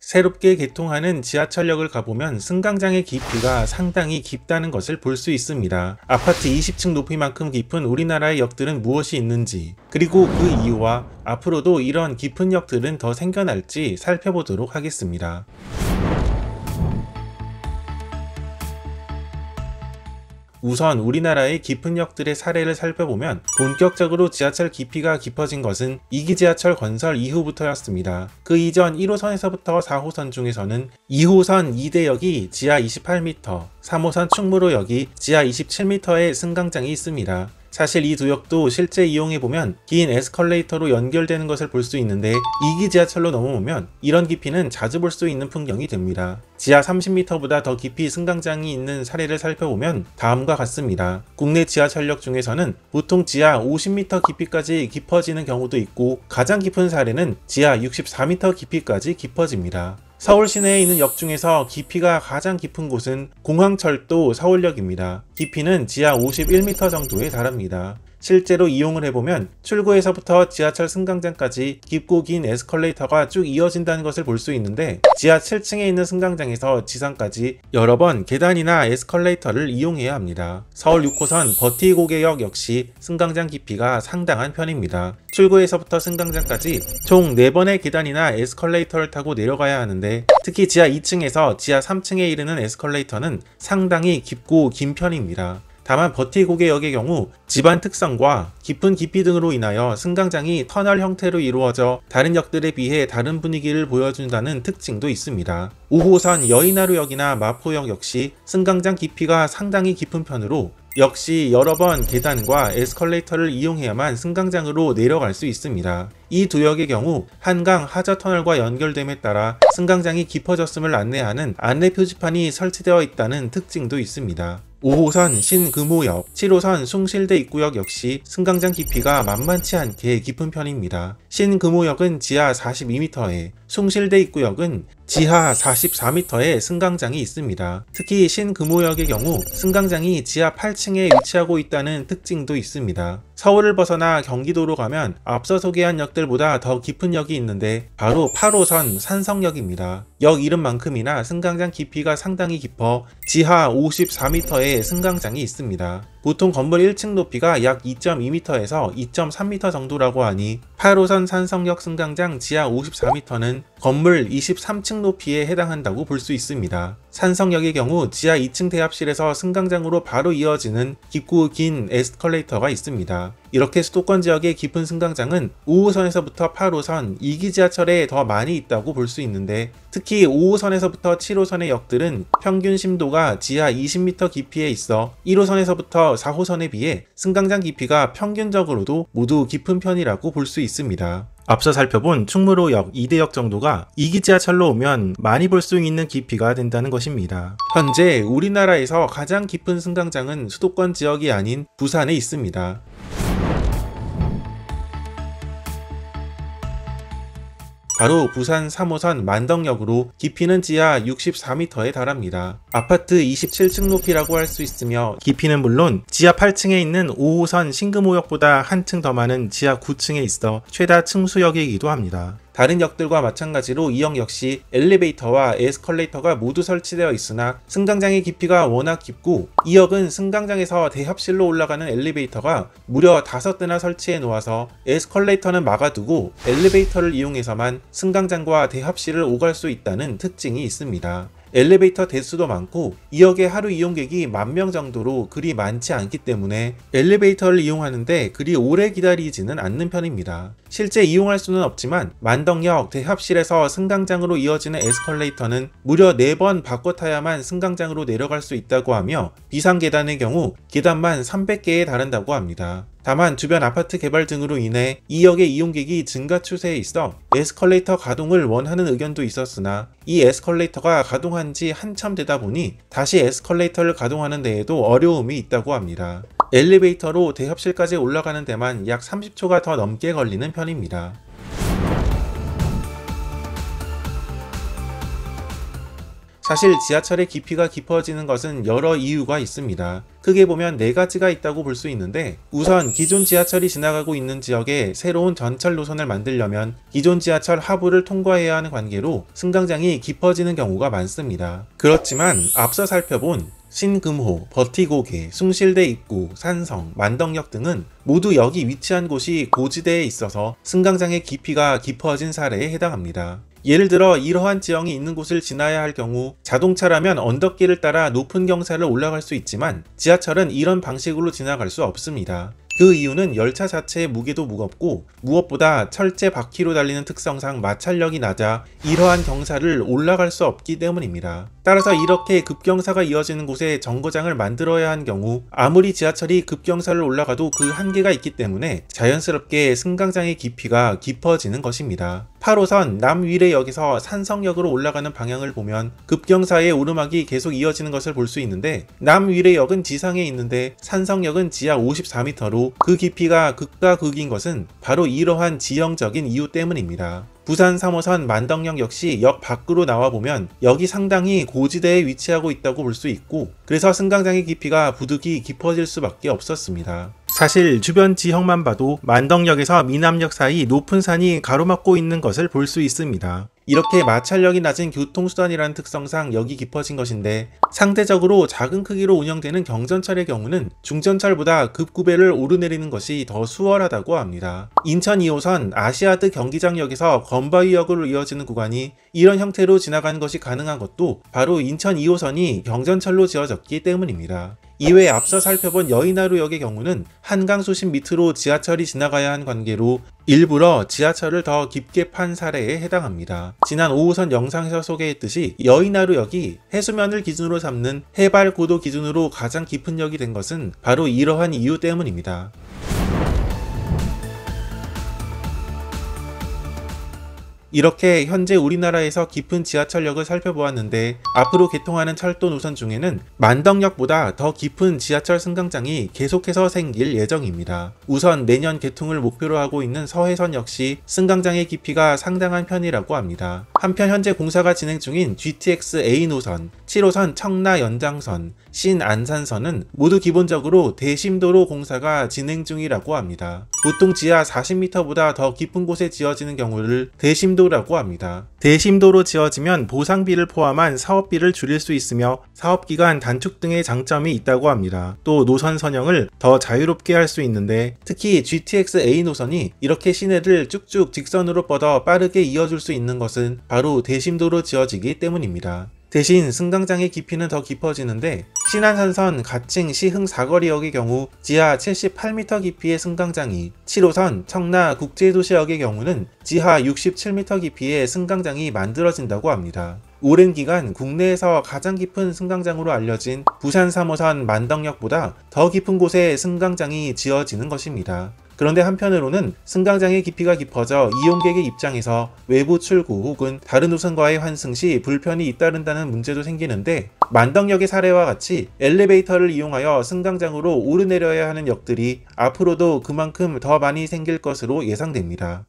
새롭게 개통하는 지하철역을 가보면 승강장의 깊이가 상당히 깊다는 것을 볼 수 있습니다. 아파트 20층 높이만큼 깊은 우리나라의 역들은 무엇이 있는지, 그리고 그 이유와 앞으로도 이런 깊은 역들은 더 생겨날지 살펴보도록 하겠습니다. 우선 우리나라의 깊은 역들의 사례를 살펴보면 본격적으로 지하철 깊이가 깊어진 것은 2기 지하철 건설 이후부터였습니다. 그 이전 1호선에서부터 4호선 중에서는 2호선 이대역이 지하 28m, 3호선 충무로역이 지하 27m의 승강장이 있습니다. 사실 이 두 역도 실제 이용해보면 긴 에스컬레이터로 연결되는 것을 볼 수 있는데 2기 지하철로 넘어오면 이런 깊이는 자주 볼 수 있는 풍경이 됩니다. 지하 30m보다 더 깊이 승강장이 있는 사례를 살펴보면 다음과 같습니다. 국내 지하철역 중에서는 보통 지하 50m 깊이까지 깊어지는 경우도 있고 가장 깊은 사례는 지하 64m 깊이까지 깊어집니다. 서울 시내에 있는 역 중에서 깊이가 가장 깊은 곳은 공항철도 서울역입니다. 깊이는 지하 51m 정도에 달합니다. 실제로 이용을 해보면 출구에서부터 지하철 승강장까지 깊고 긴 에스컬레이터가 쭉 이어진다는 것을 볼 수 있는데 지하 7층에 있는 승강장에서 지상까지 여러 번 계단이나 에스컬레이터를 이용해야 합니다. 서울 6호선 버티고개역 역시 승강장 깊이가 상당한 편입니다. 출구에서부터 승강장까지 총 4번의 계단이나 에스컬레이터를 타고 내려가야 하는데 특히 지하 2층에서 지하 3층에 이르는 에스컬레이터는 상당히 깊고 긴 편입니다. 다만 버티고개역의 경우 지반 특성과 깊은 깊이 등으로 인하여 승강장이 터널 형태로 이루어져 다른 역들에 비해 다른 분위기를 보여준다는 특징도 있습니다. 5호선 여의나루역이나 마포역 역시 승강장 깊이가 상당히 깊은 편으로 역시 여러 번 계단과 에스컬레이터를 이용해야만 승강장으로 내려갈 수 있습니다. 이 두 역의 경우 한강 하저터널과 연결됨에 따라 승강장이 깊어졌음을 안내하는 안내 표지판이 설치되어 있다는 특징도 있습니다. 5호선 신금호역, 7호선 숭실대 입구역 역시 승강장 깊이가 만만치 않게 깊은 편입니다. 신금호역은 지하 42m에, 숭실대 입구역은 지하 44m의 승강장이 있습니다. 특히 신금호역의 경우 승강장이 지하 8층에 위치하고 있다는 특징도 있습니다. 서울을 벗어나 경기도로 가면 앞서 소개한 역들보다 더 깊은 역이 있는데 바로 8호선 산성역입니다. 역 이름만큼이나 승강장 깊이가 상당히 깊어 지하 54m의 승강장이 있습니다. 보통 건물 1층 높이가 약 2.2m에서 2.3m 정도라고 하니 8호선 산성역 승강장 지하 54m는 건물 23층 높이에 해당한다고 볼 수 있습니다. 산성역의 경우 지하 2층 대합실에서 승강장으로 바로 이어지는 깊고 긴 에스컬레이터가 있습니다. 이렇게 수도권 지역의 깊은 승강장은 5호선에서부터 8호선, 2기 지하철에 더 많이 있다고 볼 수 있는데 특히 5호선에서부터 7호선의 역들은 평균 심도가 지하 20m 깊이에 있어 1호선에서부터 4호선에 비해 승강장 깊이가 평균적으로도 모두 깊은 편이라고 볼 수 있습니다. 앞서 살펴본 충무로역, 이대역 정도가 2기 지하철로 오면 많이 볼 수 있는 깊이가 된다는 것입니다. 현재 우리나라에서 가장 깊은 승강장은 수도권 지역이 아닌 부산에 있습니다. 바로 부산 3호선 만덕역으로 깊이는 지하 64m에 달합니다. 아파트 27층 높이라고 할 수 있으며 깊이는 물론 지하 8층에 있는 5호선 신금호역보다 한층 더 많은 지하 9층에 있어 최다 층수역이기도 합니다. 다른 역들과 마찬가지로 이 역 역시 엘리베이터와 에스컬레이터가 모두 설치되어 있으나 승강장의 깊이가 워낙 깊고 이 역은 승강장에서 대합실로 올라가는 엘리베이터가 무려 5대나 설치해 놓아서 에스컬레이터는 막아두고 엘리베이터를 이용해서만 승강장과 대합실을 오갈 수 있다는 특징이 있습니다. 엘리베이터 대수도 많고 이 역의 하루 이용객이 10,000명 정도로 그리 많지 않기 때문에 엘리베이터를 이용하는데 그리 오래 기다리지는 않는 편입니다. 실제 이용할 수는 없지만 만덕역 대합실에서 승강장으로 이어지는 에스컬레이터는 무려 4번 바꿔 타야만 승강장으로 내려갈 수 있다고 하며 비상계단의 경우 계단만 300개에 달한다고 합니다. 다만 주변 아파트 개발 등으로 인해 이 역의 이용객이 증가 추세에 있어 에스컬레이터 가동을 원하는 의견도 있었으나 이 에스컬레이터가 가동한 지 한참 되다 보니 다시 에스컬레이터를 가동하는 데에도 어려움이 있다고 합니다. 엘리베이터로 대합실까지 올라가는 데만 약 30초가 더 넘게 걸리는 편입니다. 사실 지하철의 깊이가 깊어지는 것은 여러 이유가 있습니다. 크게 보면 4가지가 있다고 볼 수 있는데, 우선 기존 지하철이 지나가고 있는 지역에 새로운 전철 노선을 만들려면 기존 지하철 하부를 통과해야 하는 관계로 승강장이 깊어지는 경우가 많습니다. 그렇지만 앞서 살펴본 신금호, 버티고개, 숭실대 입구, 산성, 만덕역 등은 모두 여기 위치한 곳이 고지대에 있어서 승강장의 깊이가 깊어진 사례에 해당합니다. 예를 들어 이러한 지형이 있는 곳을 지나야 할 경우 자동차라면 언덕길을 따라 높은 경사를 올라갈 수 있지만 지하철은 이런 방식으로 지나갈 수 없습니다. 그 이유는 열차 자체의 무게도 무겁고 무엇보다 철제 바퀴로 달리는 특성상 마찰력이 낮아 이러한 경사를 올라갈 수 없기 때문입니다. 따라서 이렇게 급경사가 이어지는 곳에 정거장을 만들어야 한 경우 아무리 지하철이 급경사를 올라가도 그 한계가 있기 때문에 자연스럽게 승강장의 깊이가 깊어지는 것입니다. 8호선 남위례역에서 산성역으로 올라가는 방향을 보면 급경사의 오르막이 계속 이어지는 것을 볼 수 있는데, 남위례역은 지상에 있는데 산성역은 지하 54m로 그 깊이가 극과 극인 것은 바로 이러한 지형적인 이유 때문입니다. 부산 3호선 만덕역 역시 역 밖으로 나와보면 역이 상당히 고지대에 위치하고 있다고 볼 수 있고, 그래서 승강장의 깊이가 부득이 깊어질 수밖에 없었습니다. 사실 주변 지형만 봐도 만덕역에서 미남역 사이 높은 산이 가로막고 있는 것을 볼 수 있습니다. 이렇게 마찰력이 낮은 교통수단이라는 특성상 역이 깊어진 것인데, 상대적으로 작은 크기로 운영되는 경전철의 경우는 중전철보다 급구배를 오르내리는 것이 더 수월하다고 합니다. 인천 2호선 아시아드 경기장역에서 건바위역으로 이어지는 구간이 이런 형태로 지나가는 것이 가능한 것도 바로 인천 2호선이 경전철로 지어졌기 때문입니다. 이외에 앞서 살펴본 여의나루역의 경우는 한강 수심 밑으로 지하철이 지나가야 한 관계로 일부러 지하철을 더 깊게 판 사례에 해당합니다. 지난 5호선 영상에서 소개했듯이 여의나루역이 해수면을 기준으로 삼는 해발 고도 기준으로 가장 깊은 역이 된 것은 바로 이러한 이유 때문입니다. 이렇게 현재 우리나라에서 깊은 지하철역을 살펴보았는데, 앞으로 개통하는 철도 노선 중에는 만덕역보다 더 깊은 지하철 승강장이 계속해서 생길 예정입니다. 우선 내년 개통을 목표로 하고 있는 서해선 역시 승강장의 깊이가 상당한 편이라고 합니다. 한편 현재 공사가 진행 중인 GTX A 노선, 7호선 청라 연장선, 신안산선은 모두 기본적으로 대심도로 공사가 진행 중이라고 합니다. 보통 지하 40m보다 더 깊은 곳에 지어지는 경우를 대심도라고 합니다. 대심도로 지어지면 보상비를 포함한 사업비를 줄일 수 있으며 사업기간 단축 등의 장점이 있다고 합니다. 또 노선 선형을 더 자유롭게 할 수 있는데, 특히 GTX A 노선이 이렇게 시내를 쭉쭉 직선으로 뻗어 빠르게 이어줄 수 있는 것은 바로 대심도로 지어지기 때문입니다. 대신 승강장의 깊이는 더 깊어지는데, 신안산선 가칭 시흥 사거리역의 경우 지하 78m 깊이의 승강장이, 7호선 청라 국제도시역의 경우는 지하 67m 깊이의 승강장이 만들어진다고 합니다. 오랜 기간 국내에서 가장 깊은 승강장으로 알려진 부산 3호선 만덕역보다 더 깊은 곳에 승강장이 지어지는 것입니다. 그런데 한편으로는 승강장의 깊이가 깊어져 이용객의 입장에서 외부 출구 혹은 다른 노선과의 환승 시 불편이 잇따른다는 문제도 생기는데, 만덕역의 사례와 같이 엘리베이터를 이용하여 승강장으로 오르내려야 하는 역들이 앞으로도 그만큼 더 많이 생길 것으로 예상됩니다.